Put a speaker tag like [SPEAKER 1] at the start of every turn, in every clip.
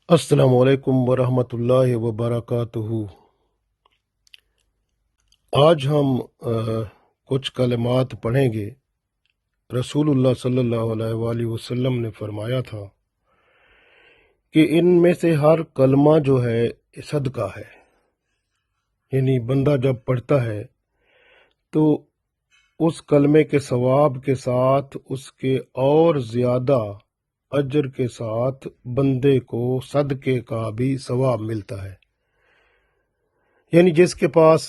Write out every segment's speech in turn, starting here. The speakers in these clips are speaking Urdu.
[SPEAKER 1] السلام علیکم ورحمۃ اللہ وبرکاتہ۔ آج ہم کچھ کلمات پڑھیں گے۔ رسول اللہ صلی اللہ علیہ وآلہ وسلم نے فرمایا تھا کہ ان میں سے ہر کلمہ جو ہے صدقہ ہے، یعنی بندہ جب پڑھتا ہے تو اس کلمے کے ثواب کے ساتھ اس کے اور زیادہ اجر کے ساتھ بندے کو صدقے کا بھی ثواب ملتا ہے۔ یعنی جس کے پاس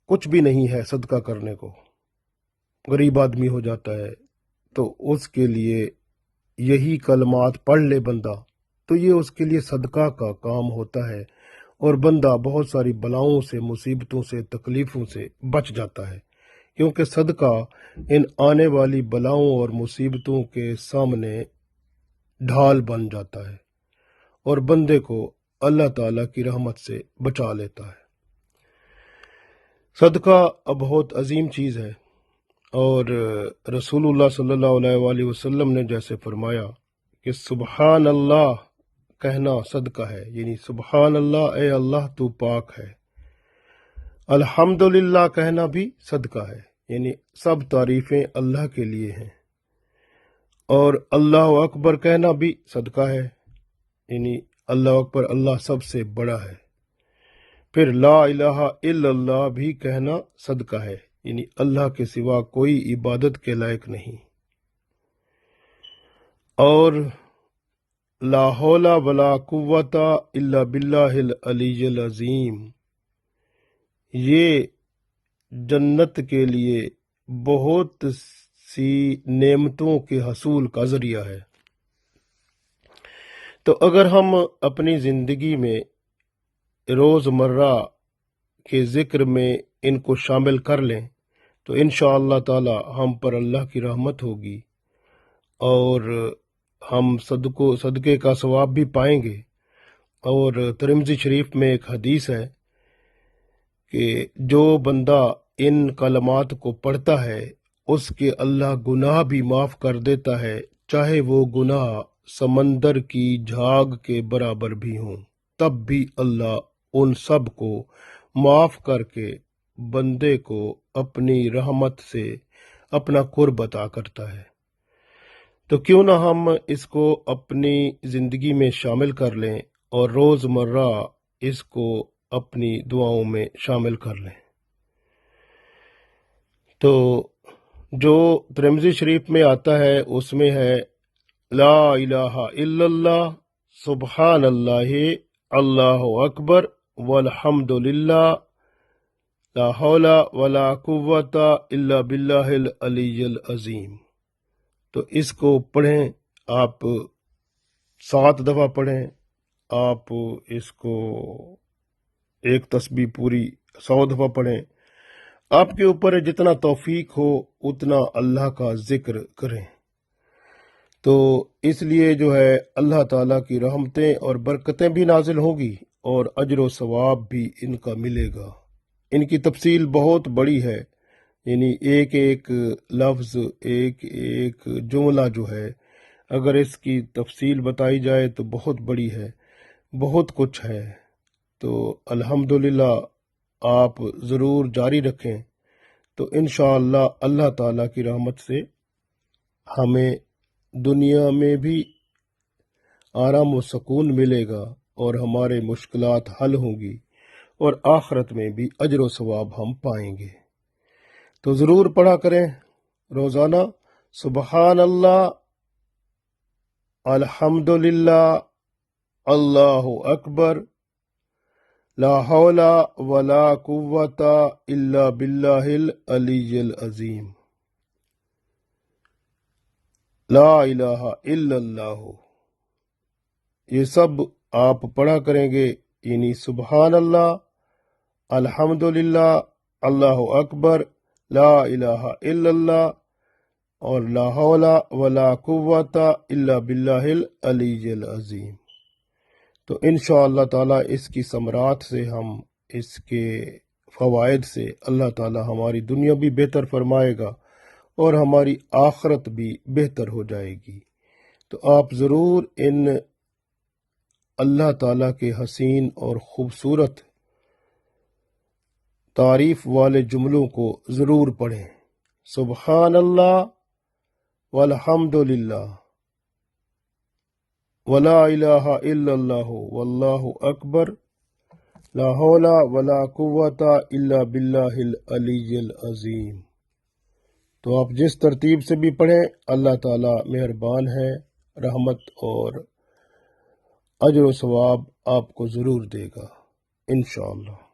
[SPEAKER 1] کچھ بھی نہیں ہے صدقہ کرنے کو، غریب آدمی ہو جاتا ہے، تو اس کے لیے یہی کلمات پڑھ لے بندہ تو یہ اس کے لیے صدقہ کا کام ہوتا ہے، اور بندہ بہت ساری بلاؤں سے، مصیبتوں سے، تکلیفوں سے بچ جاتا ہے، کیونکہ صدقہ ان آنے والی بلاؤں اور مصیبتوں کے سامنے ڈھال بن جاتا ہے اور بندے کو اللہ تعالیٰ کی رحمت سے بچا لیتا ہے۔ صدقہ بہت عظیم چیز ہے، اور رسول اللہ صلی اللہ علیہ وآلہ وسلم نے جیسے فرمایا کہ سبحان اللہ کہنا صدقہ ہے، یعنی سبحان اللہ، اے اللہ تو پاک ہے۔ الحمدللہ کہنا بھی صدقہ ہے، یعنی سب تعریفیں اللہ کے لیے ہیں۔ اور اللہ اکبر کہنا بھی صدقہ ہے، یعنی اللہ اکبر، اللہ سب سے بڑا ہے۔ پھر لا الہ الا اللہ بھی کہنا صدقہ ہے، یعنی اللہ کے سوا کوئی عبادت کے لائق نہیں۔ اور لا حول ولا قوت الا باللہ العلی العظیم، یہ جنت کے لیے بہت سی نعمتوں کے حصول کا ذریعہ ہے۔ تو اگر ہم اپنی زندگی میں روز مرہ کے ذکر میں ان کو شامل کر لیں تو انشاءاللہ تعالی ہم پر اللہ کی رحمت ہوگی، اور ہم صدقے کا ثواب بھی پائیں گے۔ اور ترمذی شریف میں ایک حدیث ہے کہ جو بندہ ان کلمات کو پڑھتا ہے اس کے اللہ گناہ بھی معاف کر دیتا ہے، چاہے وہ گناہ سمندر کی جھاگ کے برابر بھی ہوں، تب بھی اللہ ان سب کو معاف کر کے بندے کو اپنی رحمت سے اپنا قرب عطا کرتا ہے۔ تو کیوں نہ ہم اس کو اپنی زندگی میں شامل کر لیں اور روز مرہ اس کو اپنی دعاؤں میں شامل کر لیں۔ تو جو ترمذی شریف میں آتا ہے اس میں ہے لا الہ الا اللہ، سبحان اللہ، اللہ اکبر، والحمد للہ، لا حول ولا قوت الا باللہ العلی العظیم۔ تو اس کو پڑھیں، آپ 7 دفعہ پڑھیں، آپ اس کو ایک تسبیح پوری 100 دفعہ پڑھیں، آپ کے اوپر ہے جتنا توفیق ہو اتنا اللہ کا ذکر کریں۔ تو اس لیے جو ہے اللہ تعالیٰ کی رحمتیں اور برکتیں بھی نازل ہوں گی، اور اجر و ثواب بھی ان کا ملے گا۔ ان کی تفصیل بہت بڑی ہے، یعنی ایک ایک لفظ، ایک ایک جملہ جو ہے، اگر اس کی تفصیل بتائی جائے تو بہت بڑی ہے، بہت کچھ ہے۔ تو الحمدللہ آپ ضرور جاری رکھیں، تو انشاءاللہ اللہ تعالیٰ کی رحمت سے ہمیں دنیا میں بھی آرام و سکون ملے گا، اور ہمارے مشکلات حل ہوں گی، اور آخرت میں بھی اجر و ثواب ہم پائیں گے۔ تو ضرور پڑھا کریں روزانہ سبحان اللہ، الحمدللہ، اللہ اکبر، لا حول ولا قوت الا باللہ العلی العظیم، لا الہ الا اللہ۔ یہ سب آپ پڑھا کریں گے، یعنی سبحان اللہ، الحمدللہ، اللہ اکبر، لا الہ الا اللہ، اور لا حول ولا قوت الا باللہ العلی العظیم۔ تو انشاءاللہ تعالیٰ اس کی ثمرات سے، ہم اس کے فوائد سے اللہ تعالیٰ ہماری دنیا بھی بہتر فرمائے گا اور ہماری آخرت بھی بہتر ہو جائے گی۔ تو آپ ضرور ان اللہ تعالیٰ کے حسین اور خوبصورت تعریف والے جملوں کو ضرور پڑھیں۔ سبحان اللہ والحمد للہ ولا الہ الا اللہ واللہ اکبر لا حول ولا قوت الا باللہ العلی العظیم۔ تو آپ جس ترتیب سے بھی پڑھیں، اللہ تعالیٰ مہربان ہے، رحمت اور اجر و ثواب آپ کو ضرور دے گا انشاءاللہ۔